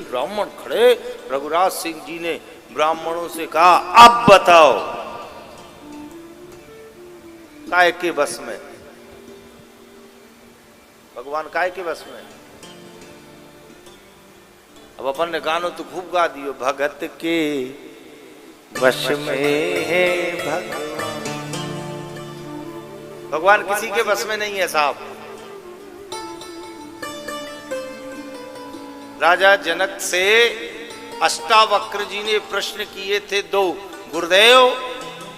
ब्राह्मण खड़े। रघुराज सिंह जी ने ब्राह्मणों से कहा, अब बताओ काय के बस में, भगवान काय के बस में। अब अपन ने गानो तो खूब गा दियो, भगत के वश में है भगवान। भगवान किसी के बस में नहीं है साहब। राजा जनक से अष्टावक्र जी ने प्रश्न किए थे दो। गुरुदेव,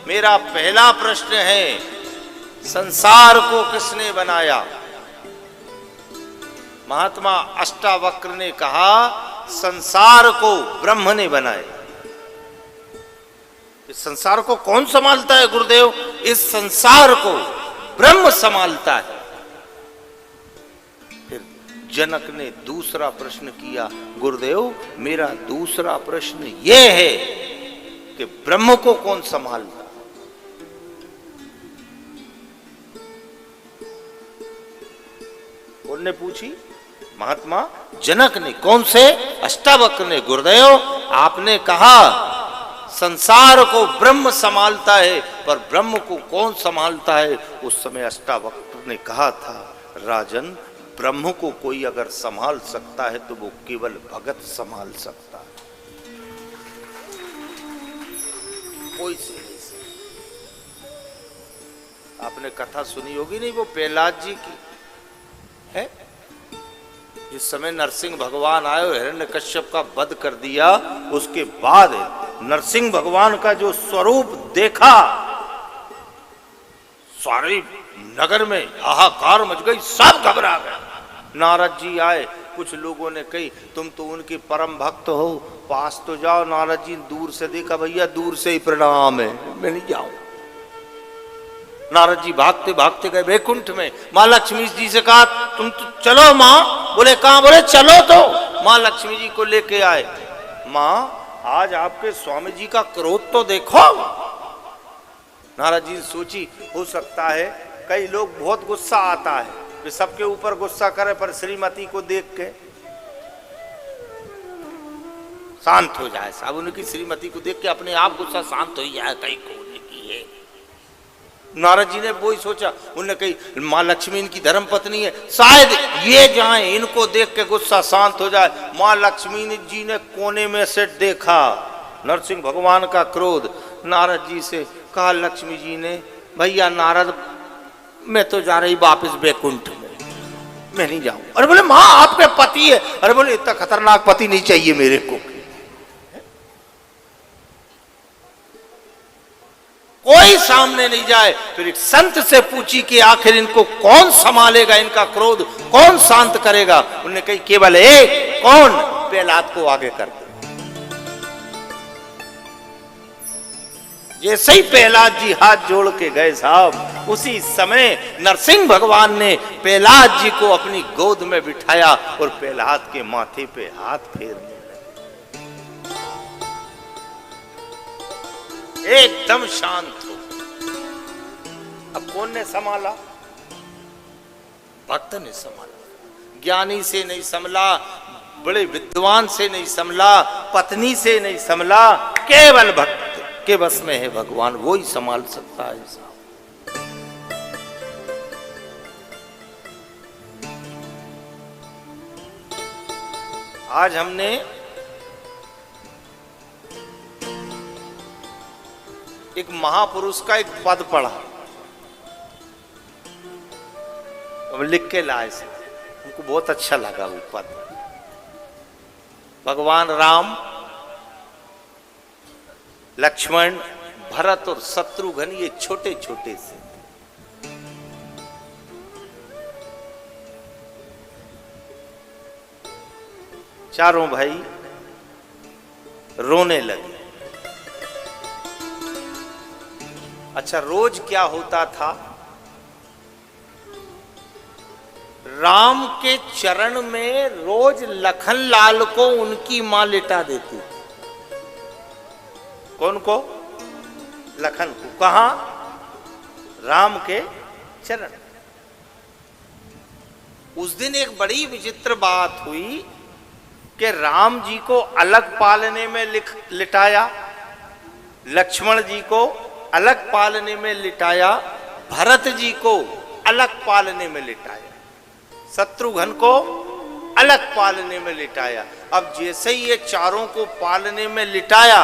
मेरा पहला प्रश्न है, संसार को किसने बनाया? महात्मा अष्टावक्र ने कहा, संसार को ब्रह्म ने बनाया। इस संसार को कौन संभालता है गुरुदेव? इस संसार को ब्रह्म संभालता है। फिर जनक ने दूसरा प्रश्न किया, गुरुदेव मेरा दूसरा प्रश्न यह है कि ब्रह्म को कौन संभालता? कौन ने पूछी? महात्मा जनक ने। कौन से? अष्टावक्र ने। गुरुदेव आपने कहा संसार को ब्रह्म संभालता है, पर ब्रह्म को कौन संभालता है? उस समय अष्टावक्र ने कहा था, राजन ब्रह्म को कोई अगर संभाल सकता है तो वो केवल भगत संभाल सकता है, कोई से नहीं। आपने कथा सुनी होगी नहीं, वो प्रहलाद जी की है। जिस समय नरसिंह भगवान आए और हिरण्यकश्यप का वध कर दिया, उसके बाद नरसिंह भगवान का जो स्वरूप देखा, सारे नगर में हाहाकार मच गई, सब घबरा गए। नारद जी आए, कुछ लोगों ने कही तुम तो उनके परम भक्त हो, पास तो जाओ। नारद जी दूर से देखा, भैया दूर से ही प्रणाम है, मैं नहीं जाऊं। नारद जी भागते भागते गए वैकुंठ में। माँ लक्ष्मी जी से कहा, तुम तो चलो माँ। बोले कहां? बोले चलो तो। माँ लक्ष्मी जी को लेके आए। माँ आज आपके स्वामी जी का क्रोध तो देखो। नारद जी सोची, हो सकता है कई लोग बहुत गुस्सा आता है, वे सबके ऊपर गुस्सा करे, पर श्रीमती को देख के शांत हो जाए। साहब उनकी श्रीमती को देख के अपने आप गुस्सा शांत हो जाए, कहीं को की है। नारद जी ने वो ही सोचा, उन्होंने कही माँ लक्ष्मी इनकी धर्म पत्नी है, शायद ये जाए, इनको देख के गुस्सा शांत हो जाए। माँ लक्ष्मी जी ने कोने में से देखा नरसिंह भगवान का क्रोध। नारद जी से कहा लक्ष्मी जी ने, भैया नारद मैं तो जा रही वापस बैकुंठ में, मैं नहीं जाऊं। अरे बोले माँ आपके पति है। अरे बोले इतना खतरनाक पति नहीं चाहिए मेरे को। कोई सामने नहीं जाए। फिर एक संत से पूछी कि आखिर इनको कौन संभालेगा, इनका क्रोध कौन शांत करेगा? उन्होंने कही केवल एक। कौन? प्रहलाद को आगे कर दे। जैसे ही प्रहलाद जी हाथ जोड़ के गए साहब, उसी समय नरसिंह भगवान ने प्रहलाद जी को अपनी गोद में बिठाया और प्रहलाद के माथे पे हाथ फेरने एकदम शांत हो। अब कौन ने संभाला? भक्त ने संभाला। ज्ञानी से नहीं संभला, बड़े विद्वान से नहीं संभला, पत्नी से नहीं संभला, केवल भक्त के बस में है भगवान, वो ही संभाल सकता है साहब। आज हमने एक महापुरुष का एक पद पढ़ा, अब लिख के लाए से, उनको बहुत अच्छा लगा वो पद। भगवान राम, लक्ष्मण, भरत और शत्रुघ्न ये छोटे छोटे से, चारों भाई रोने लगे। अच्छा रोज क्या होता था? राम के चरण में रोज लखन लाल को उनकी मां लिटा देती थी। कौन को? लखन को। कहां? राम के चरण। उस दिन एक बड़ी विचित्र बात हुई कि राम जी को अलग पालने में लिटाया, लक्ष्मण जी को अलग पालने में लिटाया, भरत जी को अलग पालने में लिटाया, शत्रुघ्न को अलग पालने में लिटाया। अब जैसे ही ये चारों को पालने में लिटाया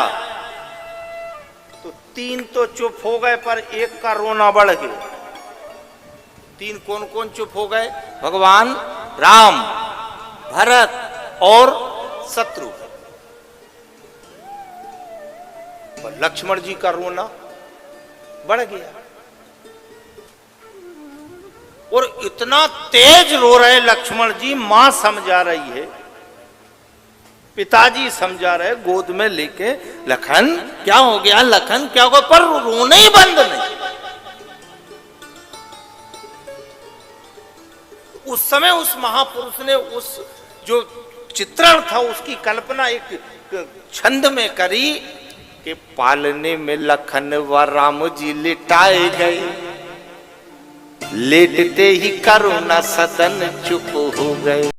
तो तीन तो चुप हो गए, पर एक का रोना बढ़ गया। तीन कौन कौन चुप हो गए? भगवान राम, भरत और शत्रुघ्न। पर लक्ष्मण जी का रोना बढ़ गया, और इतना तेज रो रहे लक्ष्मण जी, मां समझा रही है, पिताजी समझा रहे गोद में लेके, लखन क्या हो गया, लखन क्या हो गया, पर रोने ही बंद नहीं। उस समय उस महापुरुष ने उस जो चित्रण था उसकी कल्पना एक छंद में करी कि पालने में लखन व राम जी लिटाए गए, लेटते ही करुणा सदन चुप हो गए।